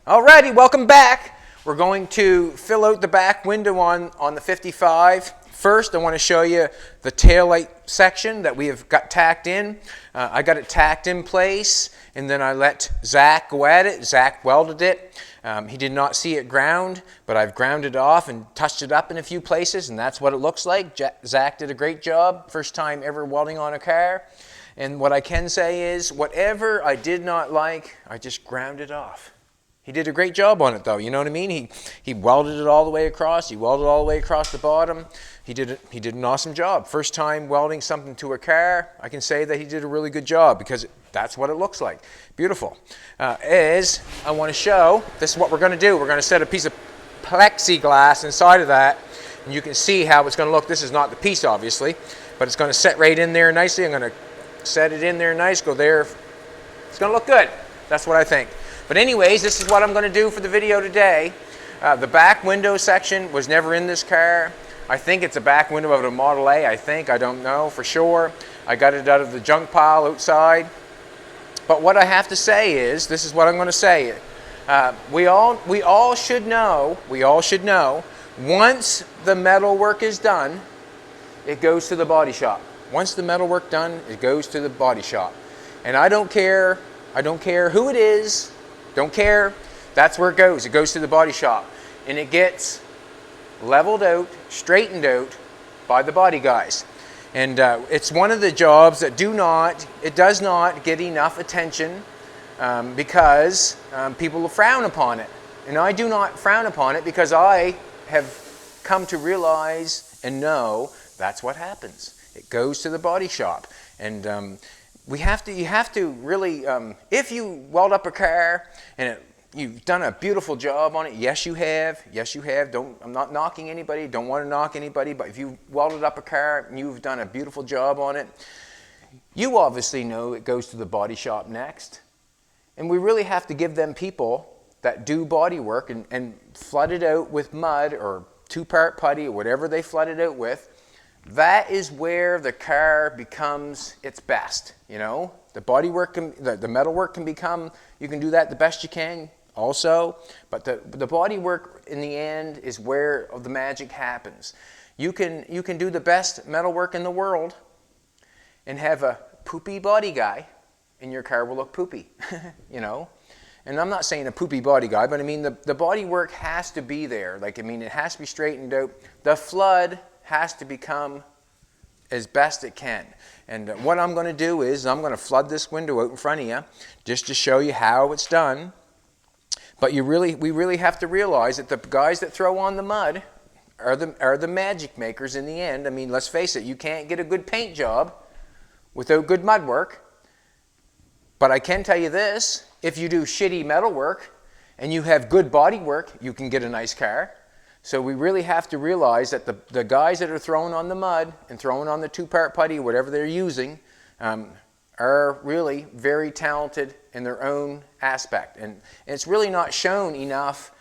Alrighty, welcome back. We're going to fill out the back window on the 55. First, I want to show you the taillight section that we have got tacked in. I got it tacked in place, and then I let Zach go at it. Zach welded it. He did not see it ground, but I've ground it off and touched it up in a few places, and that's what it looks like. Zach did a great job. First time ever welding on a car. And what I can say is, whatever I did not like, I just ground it off. He did a great job on it, though. You know what I mean? He welded it all the way across. He welded all the way across the bottom. He did an awesome job. First time welding something to a car, I can say that he did a really good job because that's what it looks like. Beautiful. As I want to show, this is what we're going to do. We're going to set a piece of plexiglass inside of that, and you can see how it's going to look. This is not the piece, obviously, but it's going to set right in there nicely. I'm going to set it in there nice, go there. It's going to look good. That's what I think. But anyways, this is what I'm going to do for the video today. The back window section was never in this car. I think it's a back window of a Model A, I don't know for sure. I got it out of the junk pile outside. But what I have to say is, this is what I'm going to say. We all should know, once the metal work is done, it goes to the body shop. Once the metal work done, it goes to the body shop. And I don't care who it is. Don't care. That's where it goes. It goes to the body shop. And it gets leveled out, straightened out by the body guys. And it's one of the jobs that does not get enough attention because people will frown upon it. And I do not frown upon it because I have come to realize and know that's what happens. It goes to the body shop. And you have to really, if you weld up a car and you've done a beautiful job on it, yes you have, I'm not knocking anybody, don't want to knock anybody, but if you welded up a car and you've done a beautiful job on it, you obviously know it goes to the body shop next. And we really have to give them people that do body work and flood it out with mud or two-part putty or whatever they flood it out with. That is where the car becomes its best, you know. The body work, the metal work can become, you can do that the best you can also, but the body work in the end is where the magic happens. You can do the best metal work in the world and have a poopy body guy and your car will look poopy, you know. And I'm not saying a poopy body guy, but I mean the body work has to be there. Like, I mean, it has to be straightened out. The flood has to become as best it can. And what I'm going to do is I'm going to flood this window out in front of you just to show you how it's done. But we really have to realize that the guys that throw on the mud are the magic makers in the end. I mean, let's face it, you can't get a good paint job without good mud work. But I can tell you this, if you do shitty metal work and you have good body work, you can get a nice car. So we really have to realize that the guys that are throwing on the mud and throwing on the two-part putty, whatever they're using, are really very talented in their own aspect. And it's really not shown enough.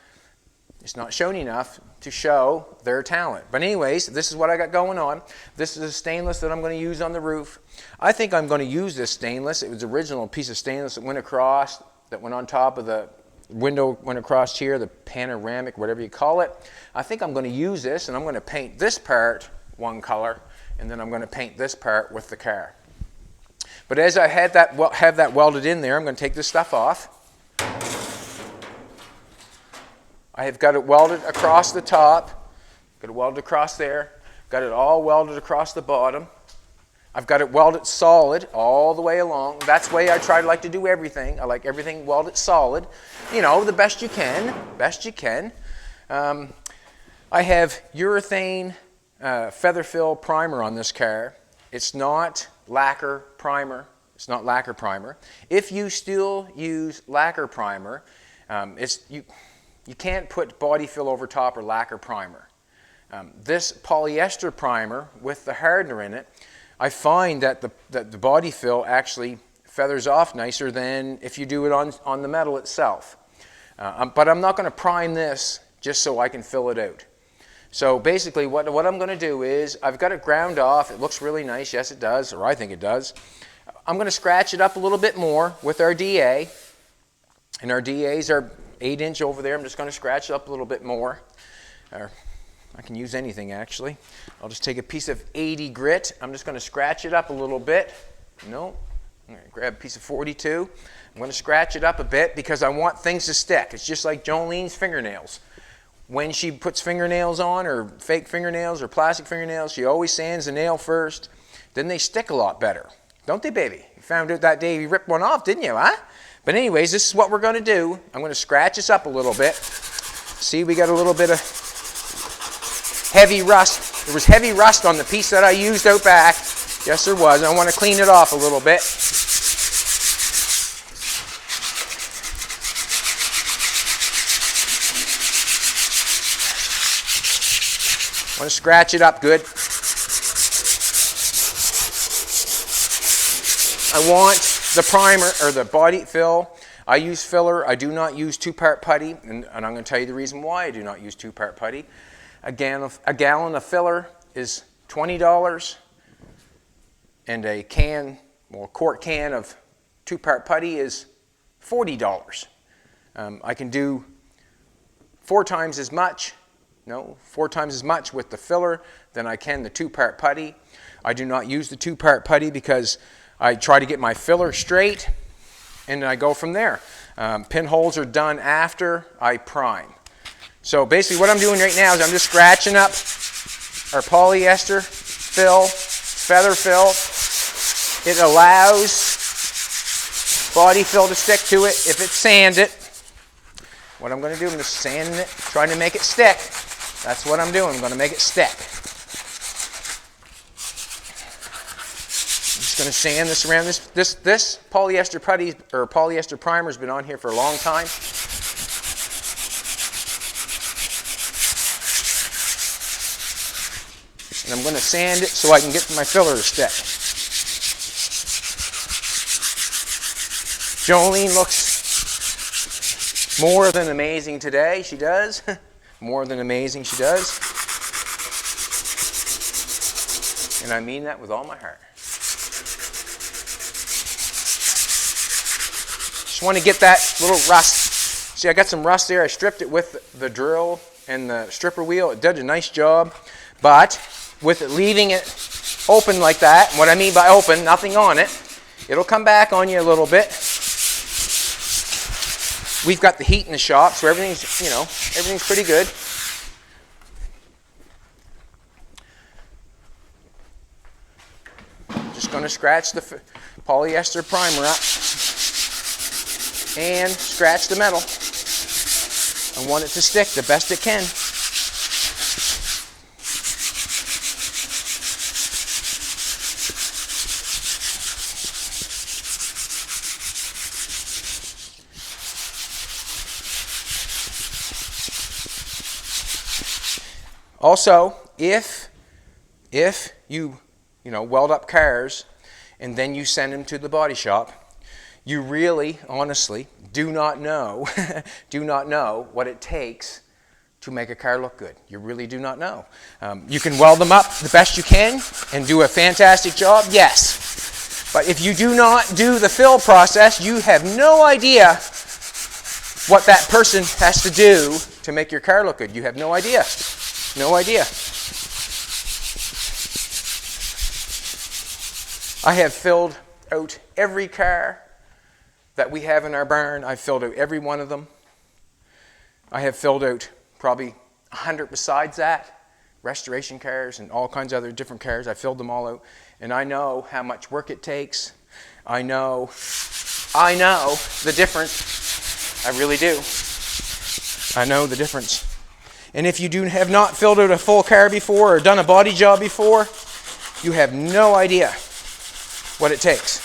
It's not shown enough to show their talent. But anyways, this is what I got going on. This is a stainless that I'm going to use on the roof. I think I'm going to use this stainless. It was the original piece of stainless that went across, that went on top of the window, went across here, the panoramic, whatever you call it. I think I'm going to use this, and I'm going to paint this part one color, and then I'm going to paint this part with the car. But as I have that welded in there, I'm going to take this stuff off. I have got it welded across the top, got it welded across there, got it all welded across the bottom. I've got it welded solid all the way along. That's the way I like to do everything. I like everything welded solid. You know, the best you can, I have urethane feather fill primer on this car. It's not lacquer primer. It's not lacquer primer. If you still use lacquer primer, you can't put body fill over top or lacquer primer. This polyester primer with the hardener in it, I find that the body fill actually feathers off nicer than if you do it on the metal itself. But I'm not going to prime this just so I can fill it out. So basically what I'm going to do is I've got it ground off. It looks really nice. Yes, it does, or I think it does. I'm going to scratch it up a little bit more with our DA. And our DAs are 8-inch over there. I'm just going to scratch it up a little bit more. Or I can use anything actually. I'll just take a piece of 80 grit. I'm just going to scratch it up a little bit. No, I'm going to grab a piece of 42. I'm going to scratch it up a bit because I want things to stick. It's just like Jolene's fingernails. When she puts fingernails on, or fake fingernails or plastic fingernails, she always sands the nail first. Then they stick a lot better. Don't they, baby? You found out that day you ripped one off, didn't you, huh? But anyways, this is what we're going to do. I'm going to scratch this up a little bit. See, we got a little bit of heavy rust. There was heavy rust on the piece that I used out back. Yes, there was. I want to clean it off a little bit. I want to scratch it up good. I want the primer, or the body fill. I use filler. I do not use 2-part putty, and I'm going to tell you the reason why I do not use 2-part putty. A gallon of filler is $20, and a quart can of 2-part putty is $40. I can do 4 times as much with the filler than I can the 2-part putty. I do not use the 2-part putty because I try to get my filler straight, and then I go from there. Pinholes are done after I prime. So basically what I'm doing right now is I'm just scratching up our polyester fill, feather fill. It allows body fill to stick to it if it's sanded. What I'm going to do, I'm just sanding it, trying to make it stick. That's what I'm doing. I'm going to make it stick. I'm just going to sand this around. This polyester putty or polyester primer has been on here for a long time. And I'm going to sand it so I can get my filler to stick. Jolene looks more than amazing today. She does. More than amazing, she does. And I mean that with all my heart. Just want to get that little rust. See, I got some rust there. I stripped it with the drill and the stripper wheel. It did a nice job. But with it leaving it open like that, what I mean by open, nothing on it, it'll come back on you a little bit. We've got the heat in the shop, so everything's, everything's pretty good. Just going to scratch the polyester primer up and scratch the metal. I want it to stick the best it can. Also, if you weld up cars and then you send them to the body shop, you really, honestly, do not know what it takes to make a car look good. You really do not know. You can weld them up the best you can and do a fantastic job, yes. But if you do not do the fill process, you have no idea what that person has to do to make your car look good. You have no idea. No idea. I have filled out every car that we have in our barn. I've filled out every one of them. I have filled out probably 100 besides that. Restoration cars and all kinds of other different cars. I filled them all out. And I know how much work it takes. I know the difference. I really do. I know the difference. And if you have not filled out a full car before or done a body job before, you have no idea what it takes.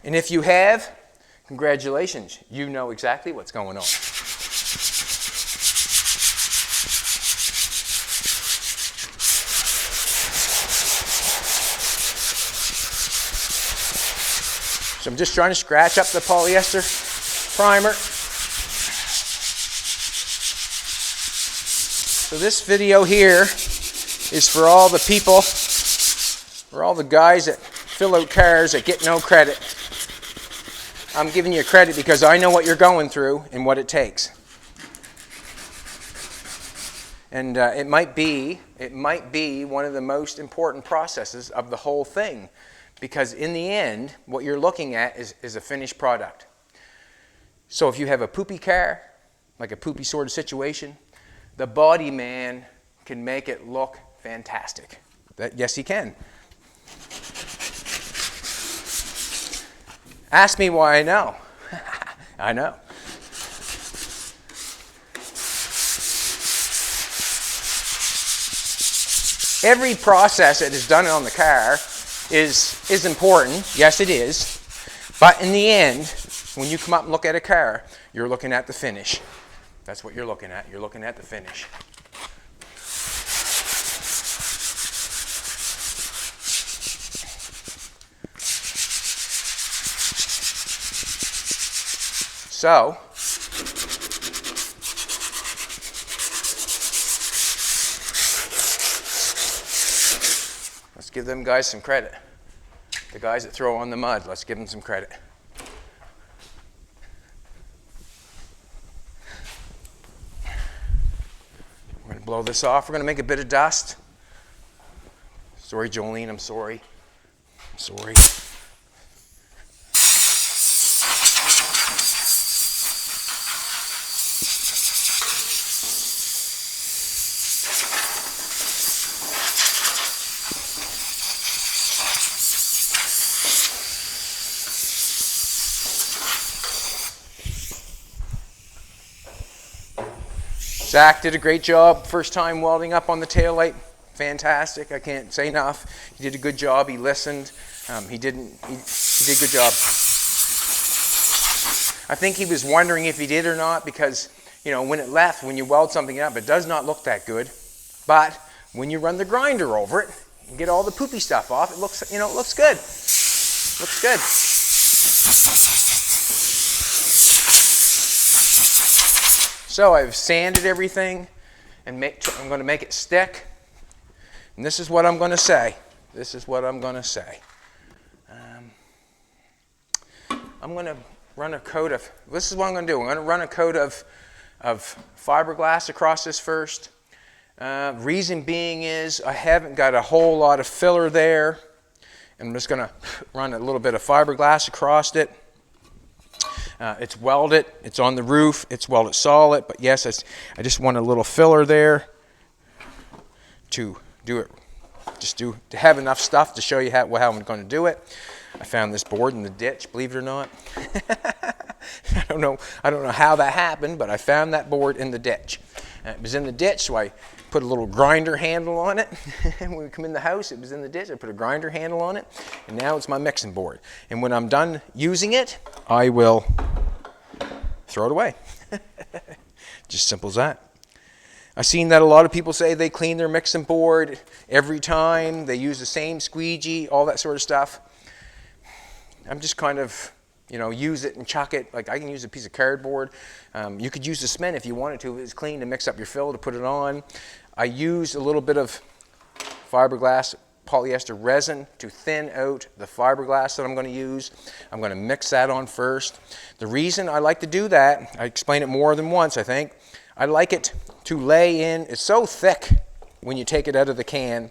And if you have, congratulations, you know exactly what's going on. So I'm just trying to scratch up the polyester primer. So this video here is for all the people, for all the guys that fill out cars that get no credit. I'm giving you credit because I know what you're going through and what it takes. And it might be one of the most important processes of the whole thing, because in the end, what you're looking at is a finished product. So if you have a poopy car, like a poopy sort of situation, the body man can make it look fantastic. Yes, he can. Ask me why I know. I know. Every process that is done on the car is important. Yes, it is. But in the end, when you come up and look at a car, you're looking at the finish. That's what you're looking at. You're looking at the finish. So, let's give them guys some credit. The guys that throw on the mud, let's give them some credit. We're going to blow this off. We're going to make a bit of dust. Sorry, Jolene, I'm sorry. I'm sorry. Zach did a great job first time welding up on the taillight. Fantastic. I can't say enough. He did a good job. He listened. He did a good job. I think he was wondering if he did or not because, you know, when it left, when you weld something up, it does not look that good. But when you run the grinder over it and get all the poopy stuff off, it looks, you know, it looks good. Looks good. So I've sanded everything and I'm going to make it stick. And this is what I'm going to say. This is what I'm going to say. I'm going to run a coat of, this is what I'm going to do. I'm going to run a coat of fiberglass across this first. Reason being is I haven't got a whole lot of filler there. And I'm just going to run a little bit of fiberglass across it. It's welded, it's on the roof, it's welded solid, but yes, I just want a little filler there to do it, to have enough stuff to show you how I'm going to do it. I found this board in the ditch, believe it or not. I don't know how that happened, but I found that board in the ditch. It was in the ditch, so I put a little grinder handle on it. When we come in the house, it was in the ditch. I put a grinder handle on it, and now it's my mixing board. And when I'm done using it, I will throw it away. Just simple as that. I've seen that a lot of people say they clean their mixing board every time. They use the same squeegee, all that sort of stuff. I'm just kind of, you know, use it and chuck it. Like I can use a piece of cardboard. You could use the cement if you wanted to. If it's clean to mix up your fill to put it on. I used a little bit of fiberglass polyester resin to thin out the fiberglass that I'm going to use. I'm going to mix that on first. The reason I like to do that, I explained it more than once, I think. I like it to lay in. It's so thick when you take it out of the can.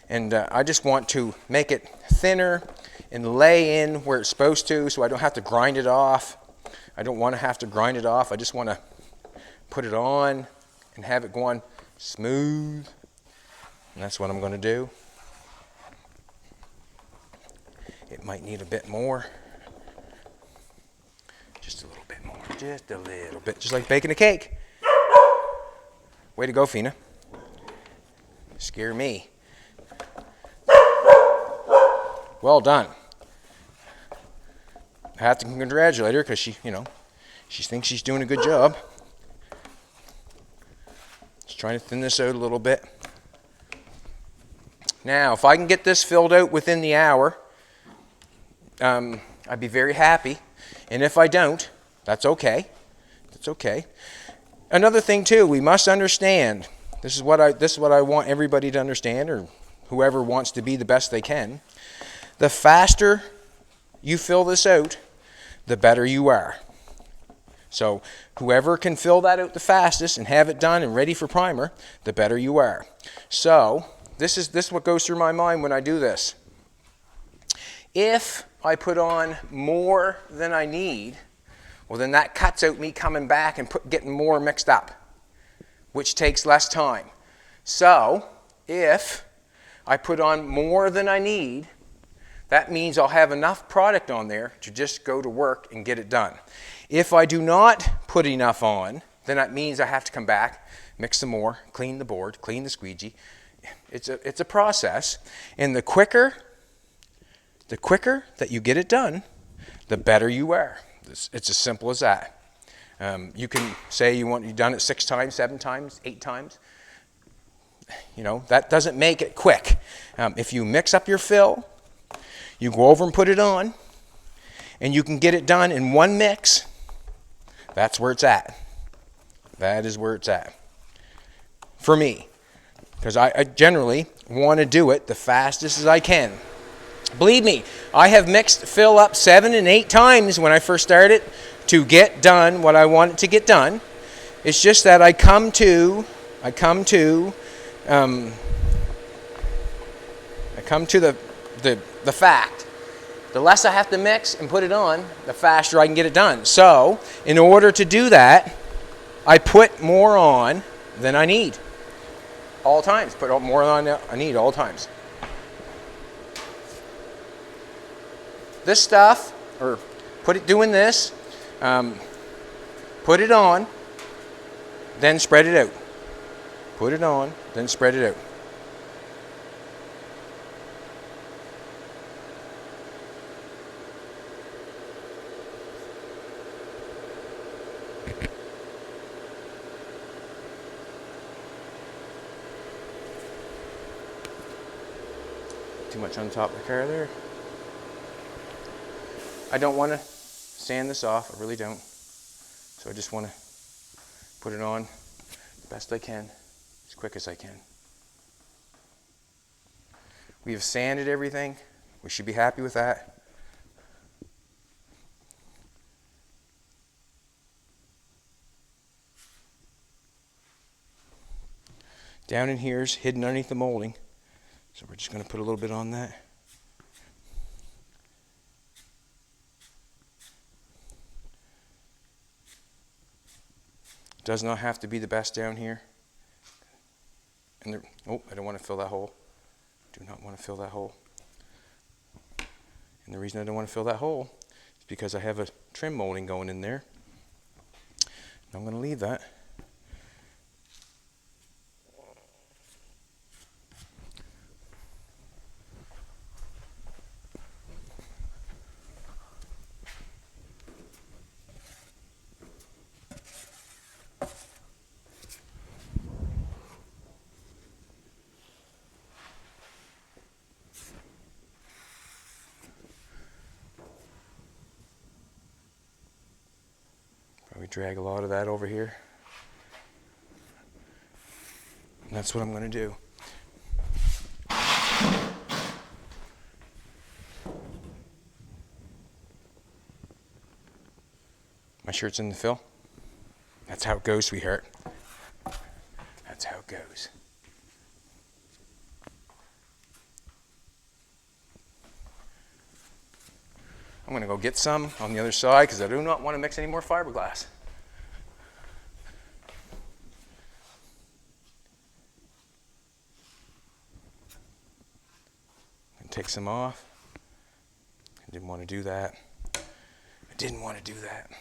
And I just want to make it thinner and lay in where it's supposed to so I don't have to grind it off. I don't want to have to grind it off. I just want to put it on and have it going smooth. And that's what I'm going to do. It might need a bit more. Just a little bit more. Just a little bit. Just like baking a cake. Way to go, Fina. Scare me. Well done. I have to congratulate her because she thinks she's doing a good job. Just trying to thin this out a little bit. Now, if I can get this filled out within the hour, I'd be very happy. And if I don't, that's okay. That's okay. Another thing too, we must understand. This is what I want everybody to understand, or whoever wants to be the best they can. The faster you fill this out, the better you are. So whoever can fill that out the fastest and have it done and ready for primer, the better you are. So this is what goes through my mind when I do this. If I put on more than I need, well, then that cuts out me coming back and getting more mixed up, which takes less time. So if I put on more than I need, that means I'll have enough product on there to just go to work and get it done. If I do not put enough on, then that means I have to come back, mix some more, clean the board, clean the squeegee. It's a process, and the quicker that you get it done, the better you are. It's as simple as that. You can say you've done it 6 times, 7 times, 8 times. You know, that doesn't make it quick. If you mix up your fill, you go over and put it on, and you can get it done in one mix, that's where it's at. That is where it's at. For me. Because I generally want to do it the fastest as I can. Believe me, I have mixed fill up 7 and 8 times when I first started to get done what I wanted to get done. It's just that I come to the fact. The less I have to mix and put it on, the faster I can get it done. So, in order to do that, I put more on than I need. All times. Put more on than I need all times. This stuff, or doing this, put it on, then spread it out. Put it on, then spread it out. Too much on top of the car there. I don't want to sand this off, I really don't. So I just want to put it on the best I can, as quick as I can. We have sanded everything. We should be happy with that. Down in here is hidden underneath the molding. So we're just going to put a little bit on that. Does not have to be the best down here. And I don't want to fill that hole. Do not want to fill that hole. And the reason I don't want to fill that hole is because I have a trim molding going in there. And I'm going to leave that. Probably drag a lot of that over here. And that's what I'm going to do. My shirt's in the fill. That's how it goes, sweetheart. That's how it goes. I'm going to go get some on the other side because I do not want to mix any more fiberglass. And take some off. I didn't want to do that. I didn't want to do that.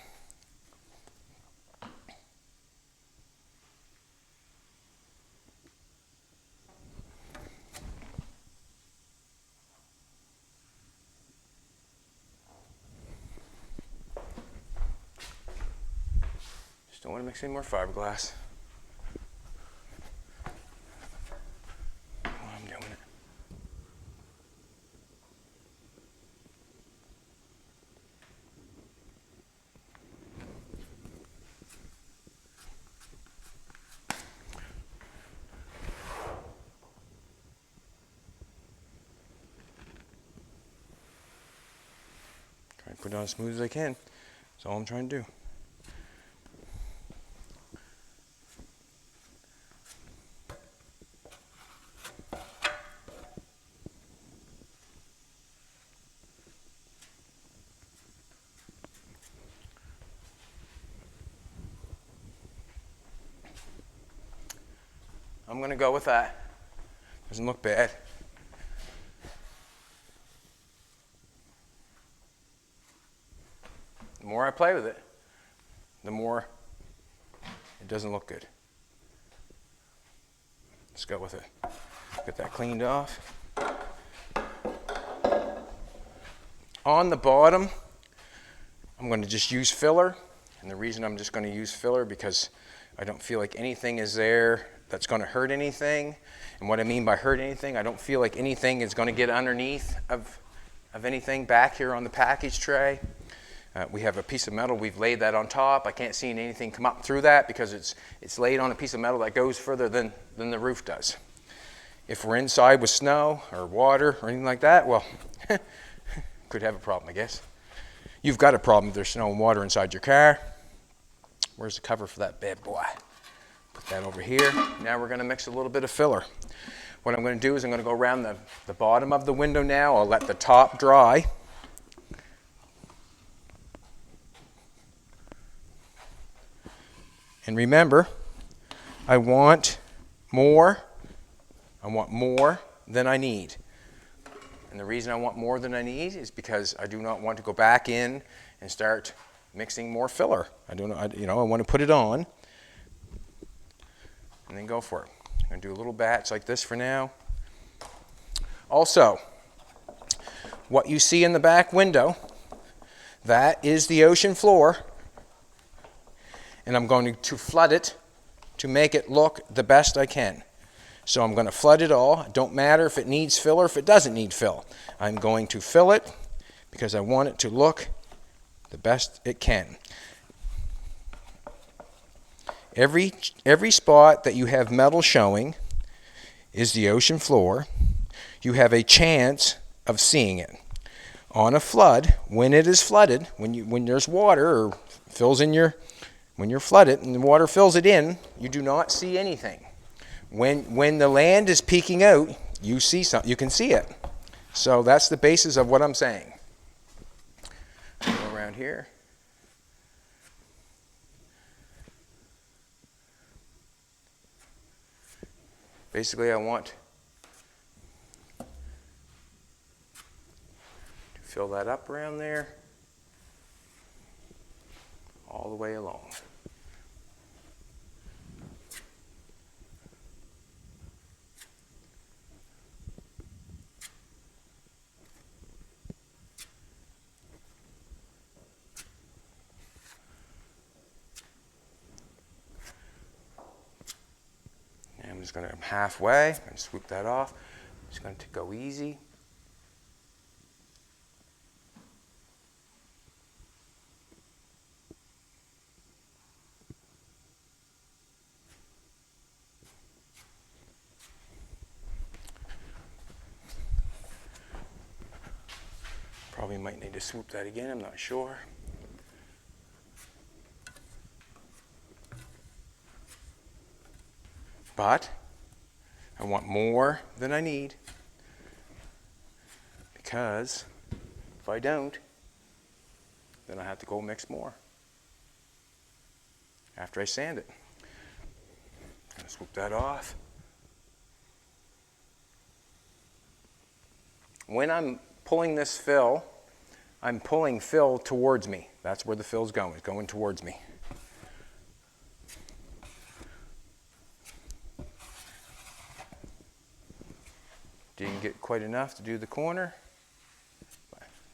Don't want to mix any more fiberglass. While I'm doing it. Try and put it on as smooth as I can. That's all I'm trying to do. I'm going to go with that. Doesn't look bad. The more I play with it, the more it doesn't look good. Let's go with it. Get that cleaned off. On the bottom, I'm going to just use filler. And the reason I'm just going to use filler because I don't feel like anything is there that's going to hurt anything. And what I mean by hurt anything, I don't feel like anything is going to get underneath of anything back here on the package tray. We have a piece of metal, we've laid that on top. I can't see anything come up through that because it's laid on a piece of metal that goes further than the roof does. If we're inside with snow or water or anything like that, well, could have a problem, I guess. You've got a problem if there's snow and water inside your car. Where's the cover for that bad boy? Put that over here. Now we're going to mix a little bit of filler. What I'm going to do is I'm going to go around the bottom of the window now. I'll let the top dry. And remember, I want more than I need. And the reason I want more than I need is because I do not want to go back in and start mixing more filler. I want to put it on and then go for it. I'm going to do a little batch like this for now. Also, what you see in the back window, that is the ocean floor. And I'm going to flood it to make it look the best I can. So I'm going to flood it all. It don't matter if it needs fill or if it doesn't need fill. I'm going to fill it because I want it to look the best it can. Every spot that you have metal showing is the ocean floor. You have a chance of seeing it. On a flood, when it is flooded, when there's water or fills in when you're flooded and the water fills it in, you do not see anything. When the land is peeking out, you see something. You can see it. So that's the basis of what I'm saying. Go around here. Basically, I want to fill that up around there, all the way along. I'm just going to halfway and swoop that off. Just going to go easy. Probably might need to swoop that again, I'm not sure. But I want more than I need because if I don't, then I have to go mix more after I sand it. I'm going to swoop that off. When I'm pulling this fill, I'm pulling fill towards me. That's where the fill's going. It's going towards me. Didn't get quite enough to do the corner.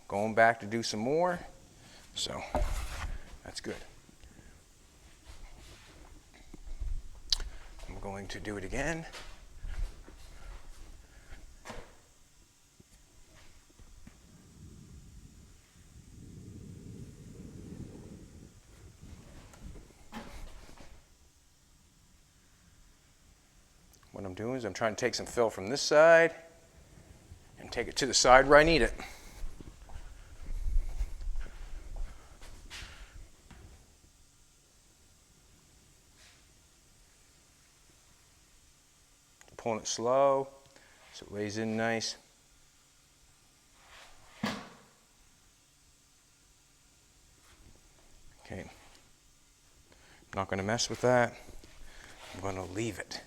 Going back to do some more. So that's good. I'm going to do it again. What I'm doing is I'm trying to take some fill from this side and take it to the side where I need it. pulling it slow so it lays in nice. Okay, I'm not going to mess with that. I'm going to leave it.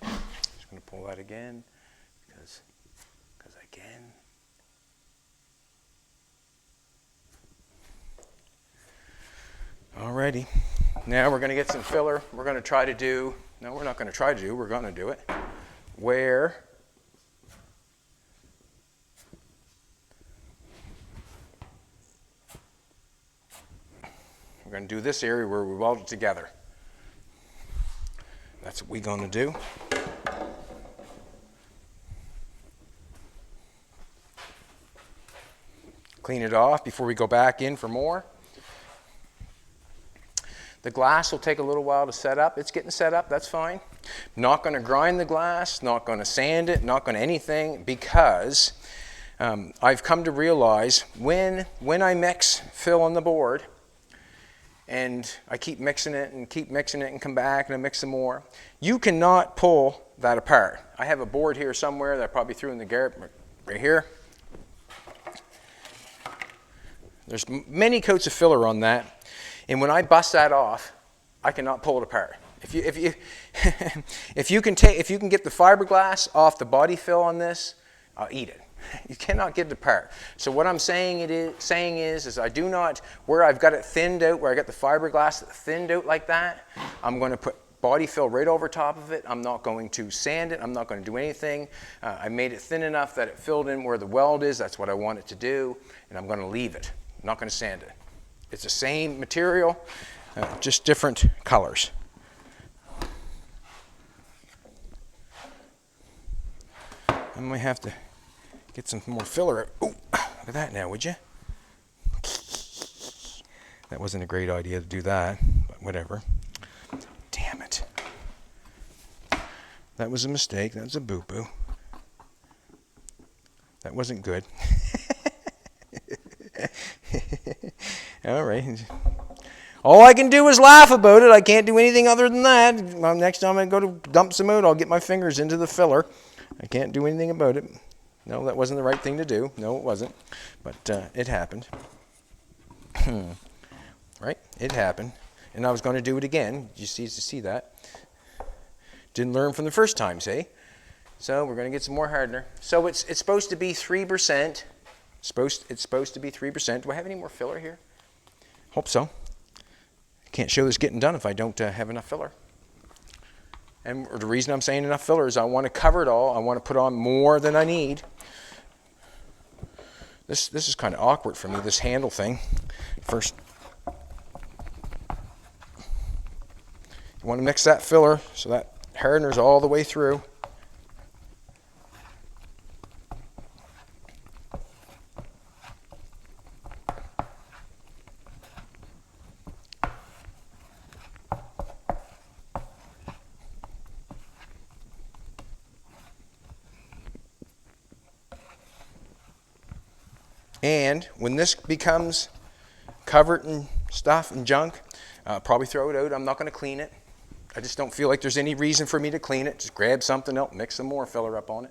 Just going to pull that again because I can. Alrighty, now we're going to get some filler. We're going to try to do, no, we're not going to try to do, we're going to do it, where we're going to do this area where we weld it together. That's what we're going to do. Clean it off before we go back in for more. The glass will take a little while to set up. It's getting set up, that's fine. Not going to grind the glass, not going to sand it, not going to anything, because I've come to realize when I mix fill on the board, and I keep mixing it and come back and I mix some more, you cannot pull that apart. I have a board here somewhere that I probably threw in the garret right here. There's many coats of filler on that. And when I bust that off, I cannot pull it apart. If you can get the fiberglass off the body fill on this, I'll eat it. You cannot get it apart. So what I'm saying is I do not, where I've got it thinned out, where I got the fiberglass thinned out like that, I'm going to put body fill right over top of it. I'm not going to sand it. I'm not going to do anything. I made it thin enough that it filled in where the weld is. That's what I want it to do, and I'm going to leave it. I'm not going to sand it. It's the same material, just different colors. I might have to get some more filler. Oh, look at that now, would you? That wasn't a great idea to do that, but whatever. Damn it. That was a mistake. That was a boo-boo. That wasn't good. All right. All I can do is laugh about it. I can't do anything other than that. Next time I go to dump some out, I'll get my fingers into the filler. I can't do anything about it. No, that wasn't the right thing to do. No, it wasn't. But it happened. Right? It happened. And I was going to do it again. You see that? Didn't learn from the first time, see? So we're going to get some more hardener. So it's supposed to be 3%. It's supposed to be 3%. Do I have any more filler here? Hope so. Can't show this getting done if I don't have enough filler. And the reason I'm saying enough filler is I want to cover it all. I want to put on more than I need. This is kind of awkward for me, this handle thing. First, you want to mix that filler so that hardener's all the way through. And when this becomes covered in stuff and junk, I'll probably throw it out. I'm not going to clean it. I just don't feel like there's any reason for me to clean it. Just grab something else, mix some more filler up on it.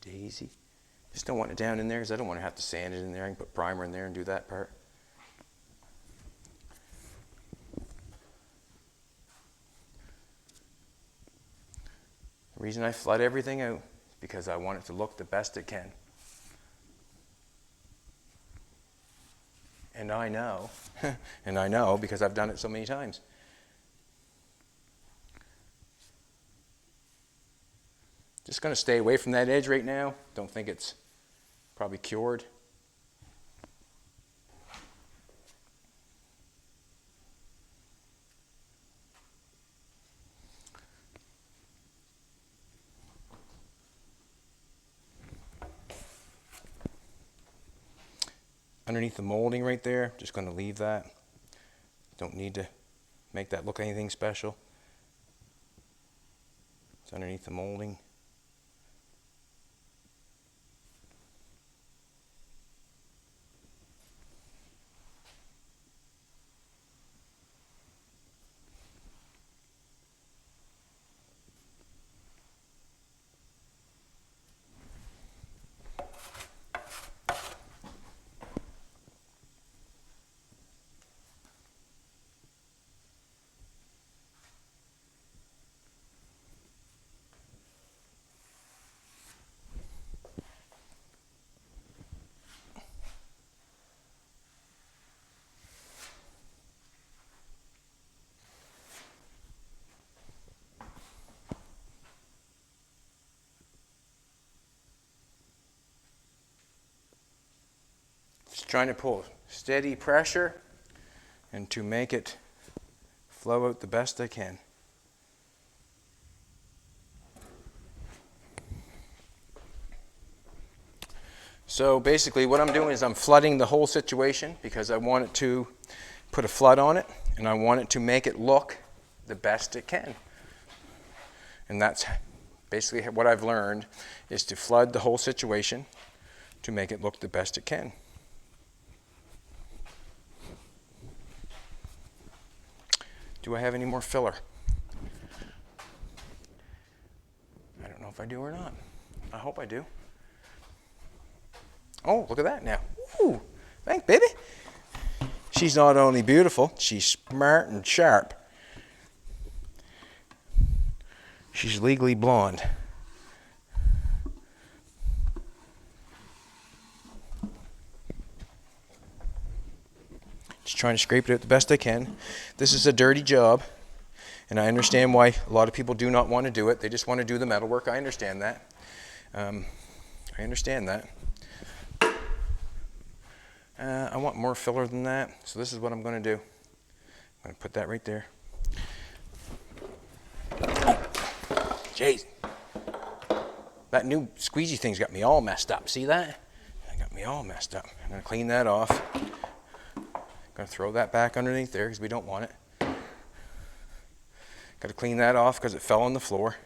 Daisy. Just don't want it down in there because I don't want to have to sand it in there. I can put primer in there and do that part. The reason I flood everything out is because I want it to look the best it can. And I know, and I know because I've done it so many times. Just going to stay away from that edge right now. Don't think it's probably cured. underneath the molding right there. Just going to leave that. Don't need to make that look anything special. It's underneath the molding. Just trying to pull steady pressure and to make it flow out the best I can. So basically what I'm doing is I'm flooding the whole situation because I want it to put a flood on it and I want it to make it look the best it can. And that's basically what I've learned, is to flood the whole situation to make it look the best it can. Do I have any more filler? I don't know if I do or not. I hope I do. Oh, look at that now. Ooh, thanks, baby. She's not only beautiful, she's smart and sharp. She's legally blonde. Just trying to scrape it out the best I can. This is a dirty job, and I understand why a lot of people do not want to do it. They just want to do the metal work. I understand that. I understand that. I want more filler than that, so this is what I'm going to do. I'm going to put that right there. Jeez. That new squeegee thing's got me all messed up. See that? It got me all messed up. I'm going to clean that off. I'm going to throw that back underneath there because we don't want it. Got to clean that off because it fell on the floor.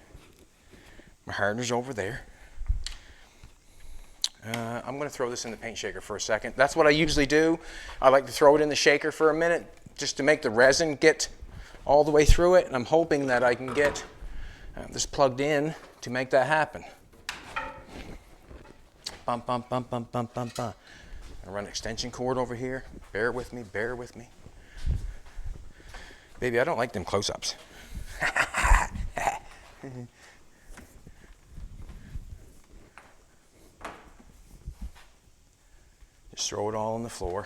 My hardener's over there. I'm going to throw this in the paint shaker for a second. That's what I usually do. I like to throw it in the shaker for a minute just to make the resin get all the way through it. And I'm hoping that I can get this plugged in to make that happen. Bum, bum, bum, bum, bum, bum, bum. I run an extension cord over here. Bear with me, bear with me. Baby, I don't like them close-ups. Just throw it all on the floor.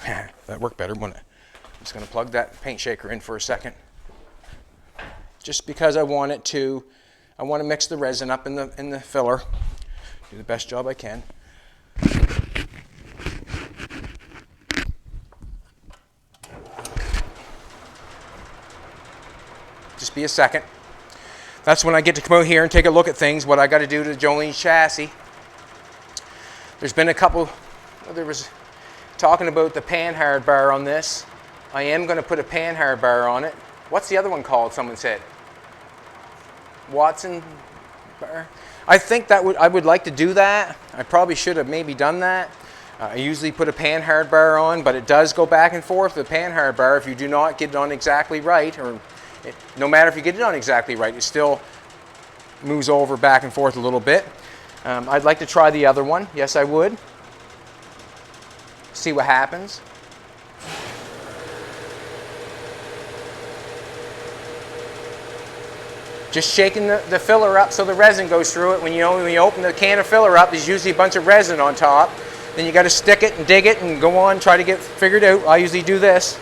That worked better, wouldn't it? I'm just going to plug that paint shaker in for a second. Just because I want to mix the resin up in the filler. Do the best job I can. Just be a second. That's when I get to come out here and take a look at things, what I got to do to Jolene's chassis. There's been a couple, there was talking about the panhard bar on this. I am going to put a panhard bar on it. What's the other one called, someone said? Watson bar? I think that I would like to do that. I probably should have maybe done that. I usually put a panhard bar on, but it does go back and forth. The panhard bar, if you do not get it on exactly right, or no matter if you get it on exactly right, it still moves over back and forth a little bit. I'd like to try the other one. Yes, I would. See what happens. Just shaking the filler up so the resin goes through it. When you open the can of filler up, there's usually a bunch of resin on top. Then you got to stick it and dig it and go on, try to get figured out. I usually do this.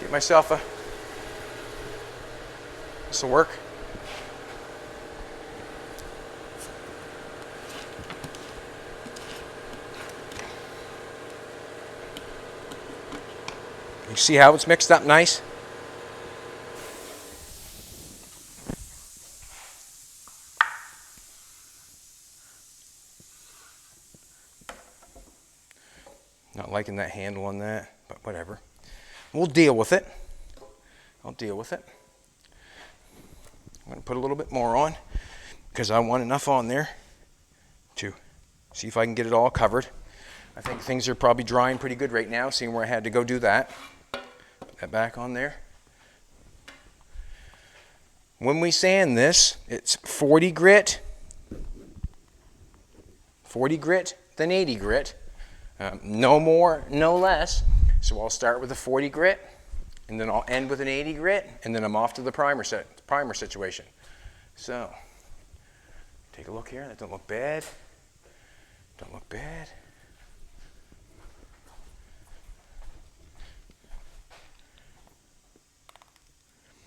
Get myself a, this will work. You see how it's mixed up nice? Not liking that handle on that, but whatever. We'll deal with it. I'll deal with it. I'm going to put a little bit more on because I want enough on there to see if I can get it all covered. I think things are probably drying pretty good right now, seeing where I had to go do that. Put that back on there. When we sand this, it's 40 grit than 80 grit. No more, no less. So I'll start with a 40 grit, and then I'll end with an 80 grit, and then I'm off to the primer situation. So, take a look here. That don't look bad. Don't look bad.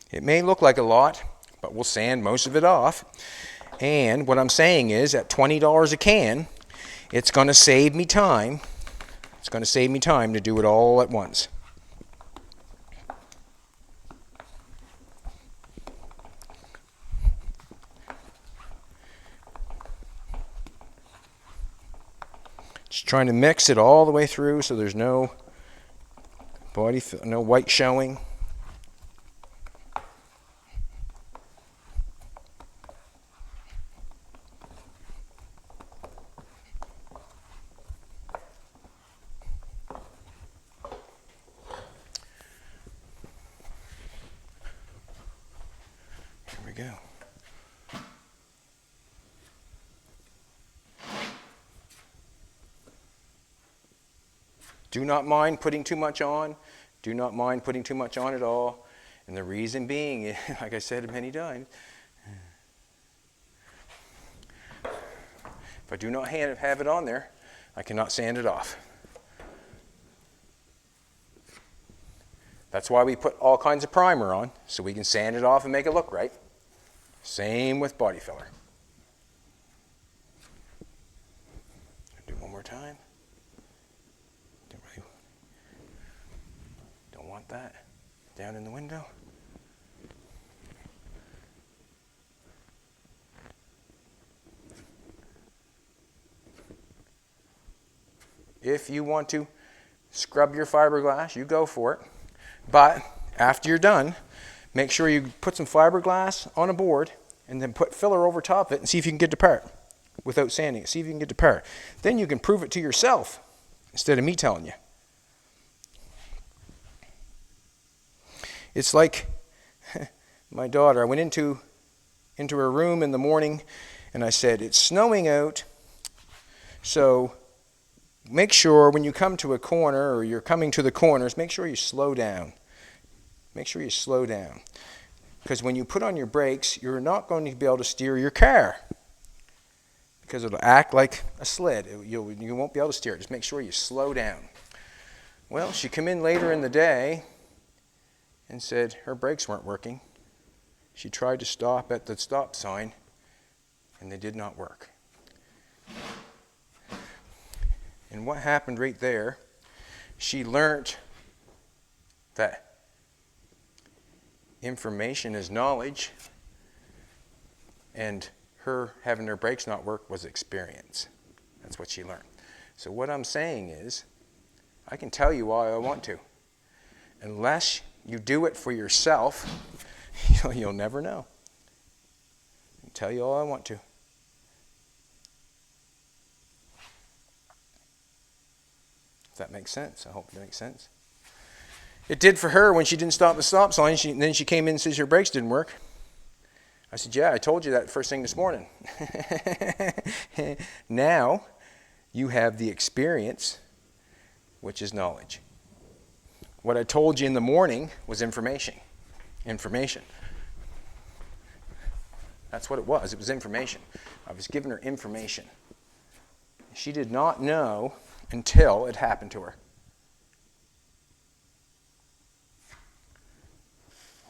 It may look like a lot, but we'll sand most of it off. And what I'm saying is, at $20 a can, it's going to save me time. It's going to save me time to do it all at once. Just trying to mix it all the way through so there's no no white showing. Here we go. Do not mind putting too much on. Do not mind putting too much on at all. And the reason being, like I said many times, if I do not have it on there, I cannot sand it off. That's why we put all kinds of primer on, so we can sand it off and make it look right. Same with body filler. Do one more time. Don't want that down in the window. If you want to scrub your fiberglass, you go for it. But after you're done, make sure you put some fiberglass on a board and then put filler over top of it and see if you can get it apart without sanding it. See if you can get it apart. Then you can prove it to yourself instead of me telling you. It's like my daughter. I went into her room in the morning and I said, it's snowing out, so make sure when you come to a corner or you're coming to the corners, make sure you slow down. Make sure you slow down. Because when you put on your brakes, you're not going to be able to steer your car. Because it'll act like a sled. You won't be able to steer it. Just make sure you slow down. Well, she came in later in the day and said her brakes weren't working. She tried to stop at the stop sign, and they did not work. And what happened right there, she learned that information is knowledge, and her having her brakes not work was experience. That's what she learned. So what I'm saying is, I can tell you all I want to. Unless you do it for yourself, you'll never know. I can tell you all I want to. If that makes sense. I hope it makes sense. It did for her when she didn't stop the stop sign. Then she came in and says her brakes didn't work. I said, yeah, I told you that first thing this morning. Now you have the experience, which is knowledge. What I told you in the morning was information. Information. That's what it was. It was information. I was giving her information. She did not know until it happened to her.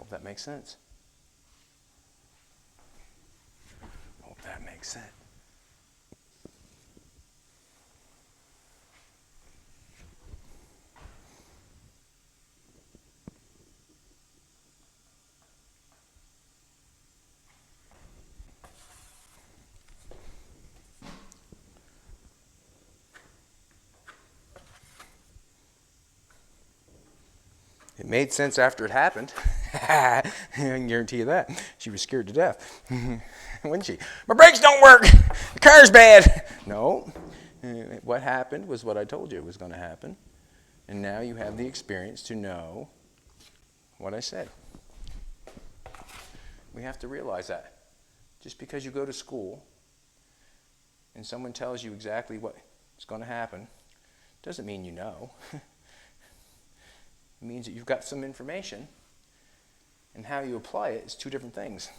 Hope that makes sense. Hope that makes sense. It made sense after it happened. I can guarantee you that. She was scared to death, wasn't she? My brakes don't work. The car's bad. No. What happened was what I told you was going to happen. And now you have the experience to know what I said. We have to realize that. Just because you go to school and someone tells you exactly what's going to happen doesn't mean you know. It means that you've got some information, and how you apply it is two different things.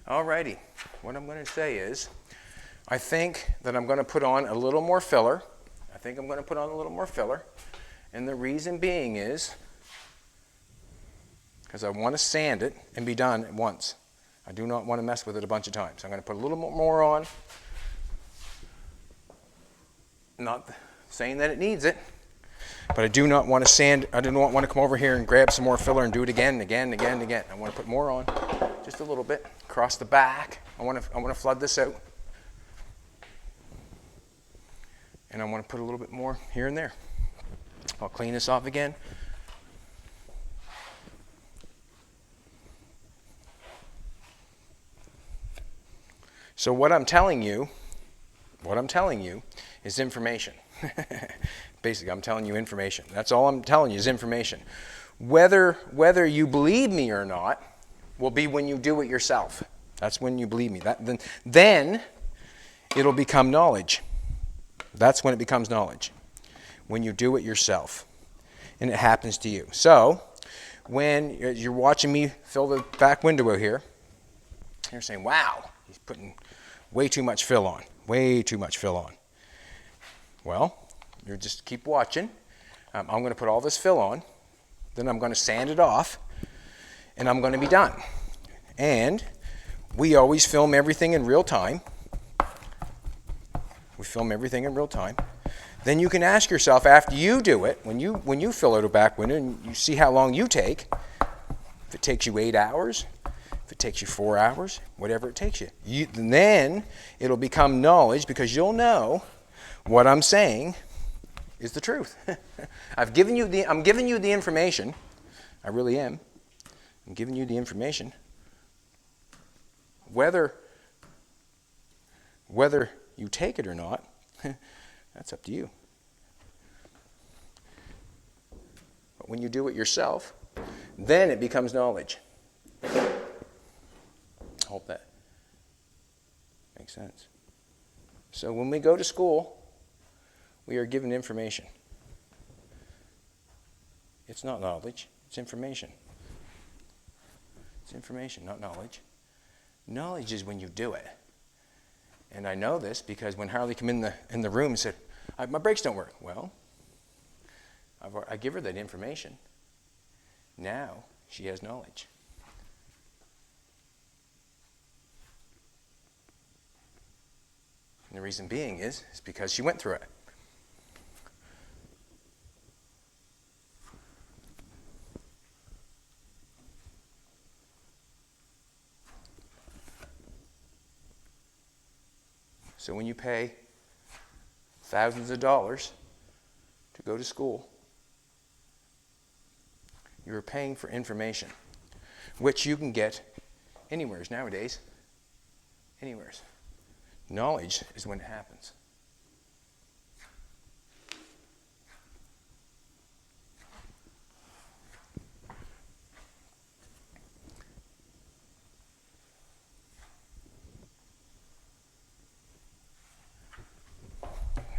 Alrighty, what I'm going to say is, I think that I'm going to put on a little more filler. And the reason being is, because I want to sand it and be done at once. I do not want to mess with it a bunch of times. I'm going to put a little more on. Not saying that it needs it, but I do not want to sand. I do not want to come over here and grab some more filler and do it again and again and again and again. I want to put more on, just a little bit across the back. I want to flood this out, and I want to put a little bit more here and there. I'll clean this off again. So what I'm telling you is information. Basically, I'm telling you information. That's all I'm telling you is information. Whether you believe me or not will be when you do it yourself. That's when you believe me. Then it'll become knowledge. That's when it becomes knowledge. When you do it yourself. And it happens to you. So, when you're watching me fill the back window out here, you're saying, wow, he's putting way too much fill on. Way too much fill on. Well, you just keep watching. I'm going to put all this fill on. Then I'm going to sand it off. And I'm going to be done. And we always film everything in real time. We film everything in real time. Then you can ask yourself after you do it, when you fill out a back window and you see how long you take, if it takes you 8 hours, if it takes you 4 hours, whatever it takes you. Then it'll become knowledge because you'll know what I'm saying is the truth. I'm giving you the information. I really am. I'm giving you the information. Whether you take it or not, that's up to you. But when you do it yourself, then it becomes knowledge. I hope that makes sense. So when we go to school, we are given information. It's not knowledge, it's information. It's information, not knowledge. Knowledge is when you do it. And I know this because when Harley came in the room and said, my brakes don't work. Well, I give her that information. Now she has knowledge. And the reason being is because she went through it. So when you pay thousands of dollars to go to school, you're paying for information, which you can get anywheres nowadays. Anywheres. Knowledge is when it happens.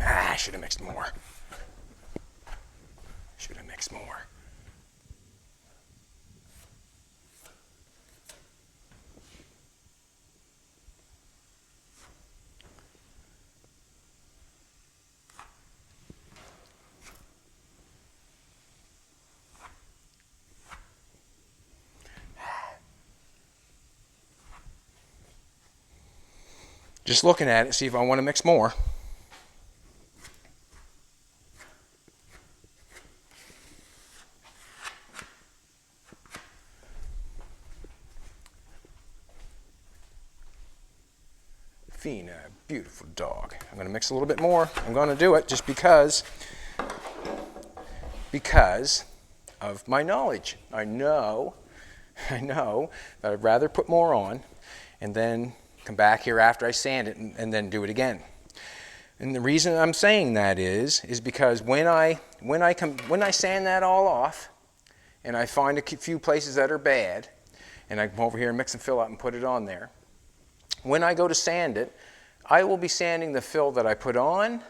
I should have mixed more. Should have mixed more. Just looking at it, see if I want to mix more. Fina, beautiful dog. I'm going to mix a little bit more. I'm going to do it just because of my knowledge. I know that I'd rather put more on and then come back here after I sand it and then do it again. And the reason I'm saying that is because when I sand that all off and I find a few places that are bad and I come over here and mix and fill out and put it on there, when I go to sand it, I will be sanding the fill that I put on,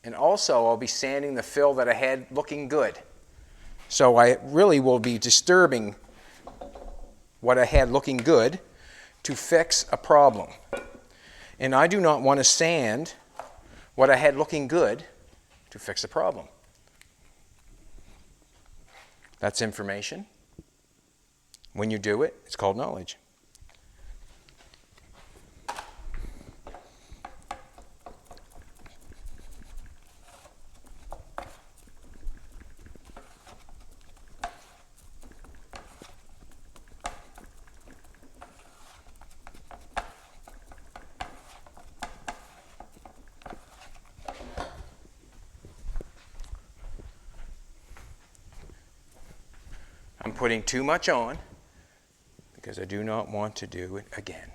and also I'll be sanding the fill that I had looking good. So I really will be disturbing what I had looking good to fix a problem. And I do not want to sand what I had looking good to fix a problem. That's information. When you do it, it's called knowledge. I'm putting too much on because I do not want to do it again.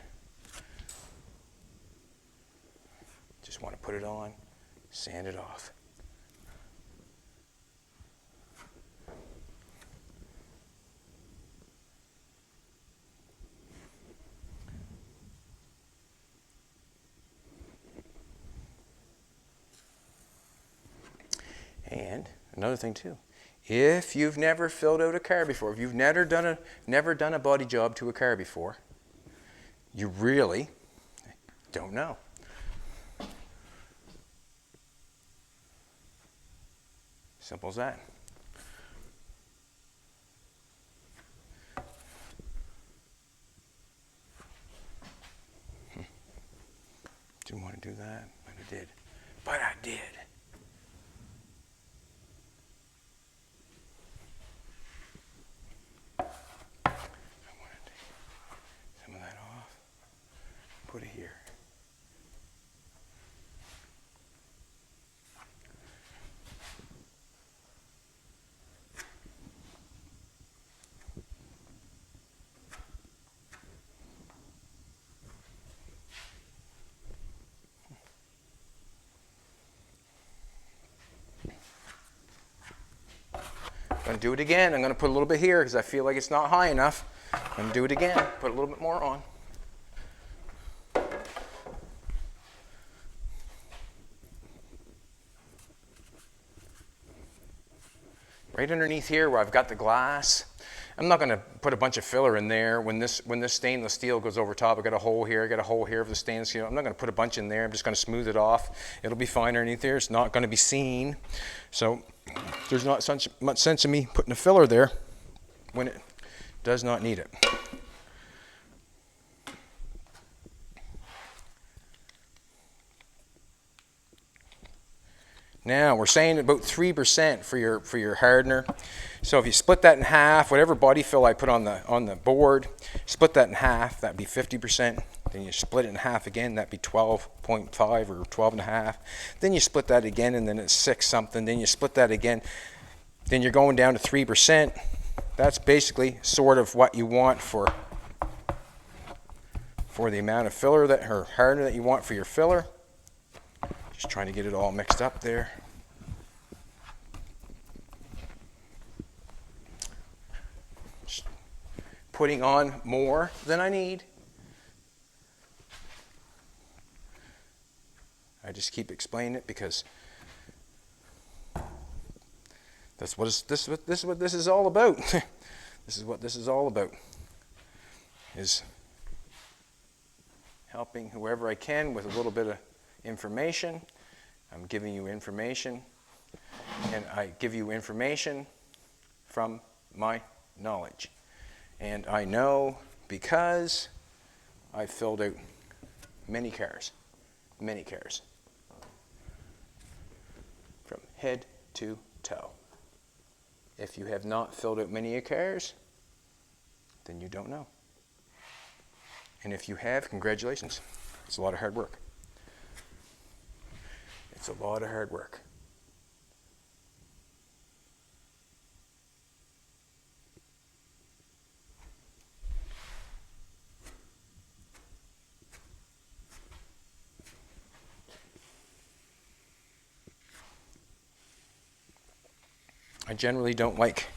Just want to put it on, sand it off. And another thing too, if you've never filled out a car before, if you've never done a body job to a car before, you really don't know. Simple as that. Didn't want to do that, but I did. But I did. Put it here. I'm going to do it again. I'm going to put a little bit here because I feel like it's not high enough. I'm going to do it again. Put a little bit more on. Right underneath here where I've got the glass, I'm not going to put a bunch of filler in there. When this stainless steel goes over top, I've got a hole here, of the stainless steel. I'm not going to put a bunch in there. I'm just going to smooth it off. It'll be fine underneath there. It's not going to be seen. So there's not much sense in me putting a filler there when it does not need it. Now we're saying about 3% for your hardener. So if you split that in half, whatever body fill I put on the board, split that in half, that'd be 50%. Then you split it in half again, that'd be 12.5 or 12.5. Then you split that again, and then it's 6 something. Then you split that again. Then you're going down to 3%. That's basically sort of what you want for the amount of filler or hardener that you want for your filler. Just trying to get it all mixed up there. Just putting on more than I need. I just keep explaining it because this is what this is all about. This is what this is all about. Is helping whoever I can with a little bit of information. I'm giving you information, and I give you information from my knowledge. And I know because I filled out many cars. many cares. From head to toe. If you have not filled out many cares, then you don't know. And if you have, congratulations. It's a lot of hard work. It's a lot of hard work. I generally don't like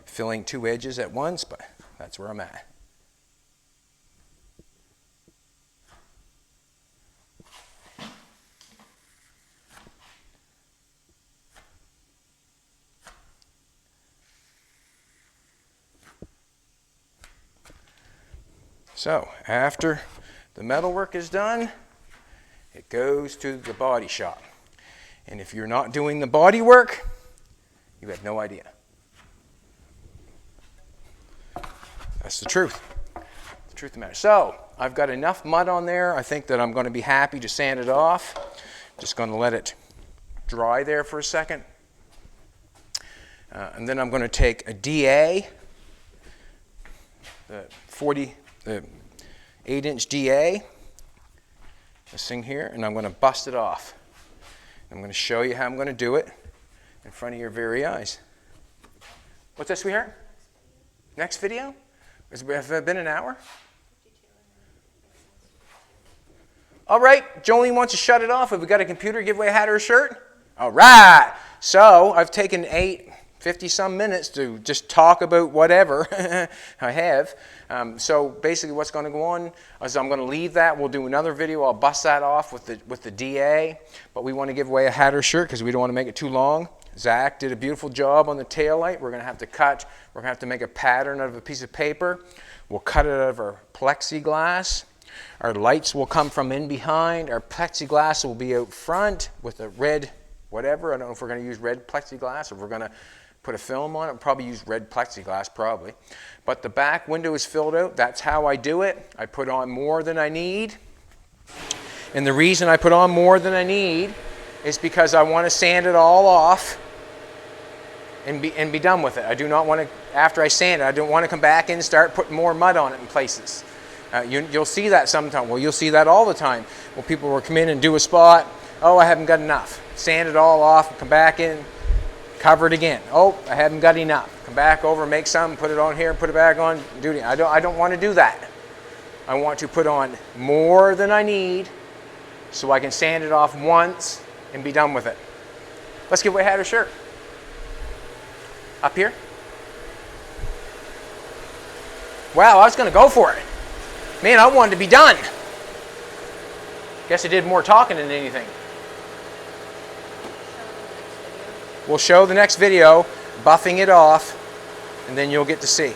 filling two edges at once, but that's where I'm at. So after the metal work is done, it goes to the body shop. And if you're not doing the body work, you have no idea. That's the truth. The truth of the matter. So I've got enough mud on there. I think that I'm going to be happy to sand it off. Just going to let it dry there for a second. And then I'm going to take a DA, the 8-inch DA, this thing here, and I'm going to bust it off. I'm going to show you how I'm going to do it in front of your very eyes. What's that, sweetheart? Next video? Has it been an hour? All right, Jolene wants to shut it off. Have we got a computer, give away a hat or a shirt? All right. So I've taken 50-some minutes to just talk about whatever I have. So basically what's going to go on is I'm going to leave that. We'll do another video. I'll bust that off with the DA. But we want to give away a hat or shirt because we don't want to make it too long. Zach did a beautiful job on the taillight. We're going to have to cut. We're going to have to make a pattern out of a piece of paper. We'll cut it out of our plexiglass. Our lights will come from in behind. Our plexiglass will be out front with a red whatever. I don't know if we're going to use red plexiglass or if we're going to put a film on it. We'll probably use red plexiglass probably. But the back window is filled out. That's how I do it. I put on more than I need. And the reason I put on more than I need is because I want to sand it all off and be done with it. I do not want to, after I sand it, I don't want to come back in and start putting more mud on it in places. You'll see that sometime. Well, you'll see that all the time. Well, people will come in and do a spot. Oh, I haven't got enough. Sand it all off, come back in, cover it again. Oh, I haven't got enough. Come back over, make some, put it on here, put it back on. I don't want to do that. I want to put on more than I need so I can sand it off once and be done with it. Let's give away a hat or shirt. Up here. Wow, I was going to go for it. Man, I wanted to be done. Guess I did more talking than anything. We'll show the next video, buffing it off, and then you'll get to see.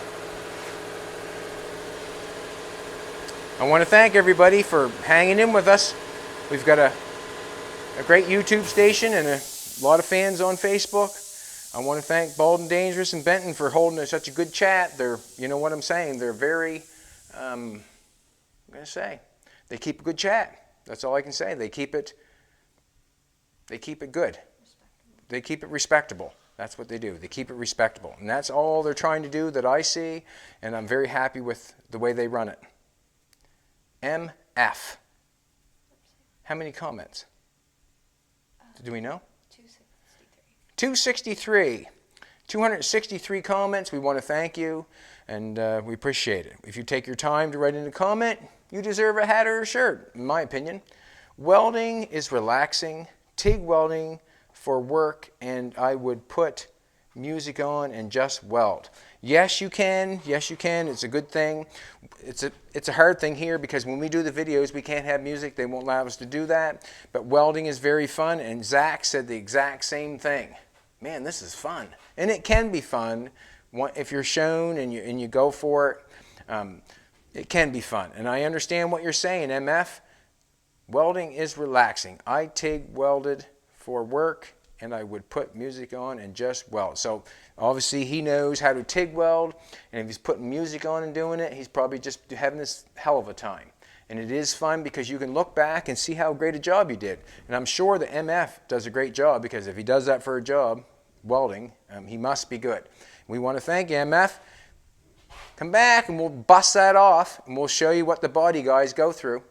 I want to thank everybody for hanging in with us. We've got a great YouTube station and a lot of fans on Facebook. I want to thank Bald and Dangerous and Benton for holding such a good chat. They're, you know what I'm saying, they're very, I'm going to say, they keep a good chat. That's all I can say. They keep it good. They keep it respectable. That's what they do. They keep it respectable. And that's all they're trying to do that I see, and I'm very happy with the way they run it. MF. How many comments? Do we know? 263. 263 comments. We want to thank you, and we appreciate it. If you take your time to write in a comment, you deserve a hat or a shirt, in my opinion. Welding is relaxing. TIG welding for work, and I would put music on and just weld. Yes, you can. Yes, you can. It's a good thing. It's a hard thing here because when we do the videos, we can't have music. They won't allow us to do that. But welding is very fun, and Zach said the exact same thing. Man, this is fun. And it can be fun if you're shown and you go for it. It can be fun. And I understand what you're saying, MF. Welding is relaxing. I TIG welded for work, and I would put music on and just weld. So obviously he knows how to TIG weld, and if he's putting music on and doing it, he's probably just having this hell of a time. And it is fun because you can look back and see how great a job you did. And I'm sure the MF does a great job, because if he does that for a job, welding, he must be good. We want to thank MF. Come back and we'll bust that off and we'll show you what the body guys go through.